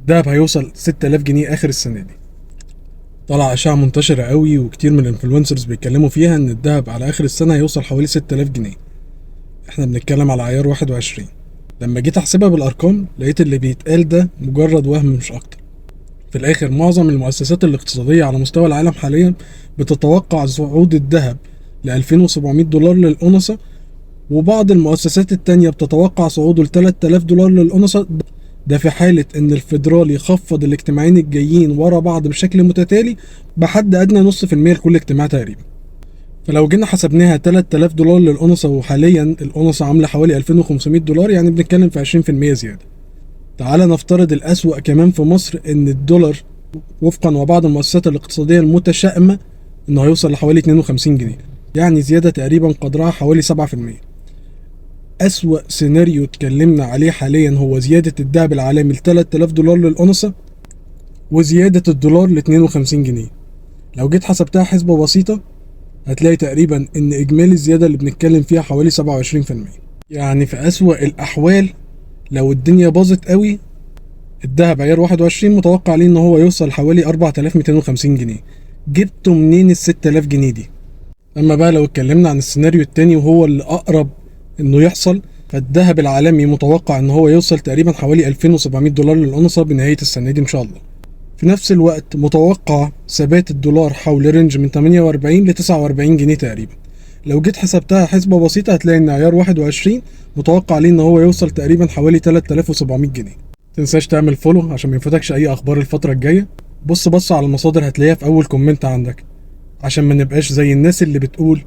الدهب هيوصل 6000 جنيه اخر السنه دي. طلع اشاعه منتشره قوي وكتير من الانفلونسرز بيتكلموا فيها ان الدهب على اخر السنه هيوصل حوالي 6000 جنيه. احنا بنتكلم على عيار 21. لما جيت احسبها بالارقام لقيت اللي بيتقال ده مجرد وهم مش اكتر. في الاخر معظم المؤسسات الاقتصاديه على مستوى العالم حاليا بتتوقع صعود الذهب ل 2700 دولار للأونصة، وبعض المؤسسات التانية بتتوقع صعوده ل 3000 دولار للأونصة. ده في حالة إن الفيدرال يخفض الاجتماعين الجايين ورا بعض بشكل متتالي بحد أدنى نص في المية لكل اجتماع تقريبا. فلو جينا حسبناها 3000 دولار للأونصة، وحاليا الأونصة عاملة حوالي 2500 دولار، يعني بنتكلم في 20% زيادة. تعال نفترض الأسوأ كمان في مصر، إن الدولار وفقا وبعض المؤسسات الاقتصادية المتشائمة إنه هيوصل لحوالي 52 جنيه، يعني زيادة تقريبا قدرها حوالي 7%. أسوأ سيناريو اتكلمنا عليه حاليا هو زيادة الدهب العالمي ل 3000 دولار للأونصة وزيادة الدولار ل 52 جنيه. لو جيت حسبتها حسبة بسيطة هتلاقي تقريبا إن إجمالي الزيادة اللي بنتكلم فيها حوالي 27%. يعني في أسوأ الأحوال لو الدنيا باظت قوي، الدهب عيار 21 متوقع ليه إن هو يوصل حوالي 4250 جنيه. جبته منين ال 6000 جنيه دي؟ اما بقى لو اتكلمنا عن السيناريو التاني وهو اللي اقرب انه يحصل، فالذهب العالمي متوقع ان هو يوصل تقريبا حوالي 2700 دولار للأونصة بنهاية السنة دي ان شاء الله. في نفس الوقت متوقع ثبات الدولار حول رينج من 48 ل 49 جنيه تقريبا. لو جيت حسبتها حسبة بسيطة هتلاقي ان عيار 21 متوقع ليه ان هو يوصل تقريبا حوالي 3700 جنيه. تنساش تعمل فولو عشان ما يفوتكش اي اخبار الفترة الجاية. بص على المصادر هتلاقيها في اول كومنت عندك، عشان ما نبقاش زي الناس اللي بتقول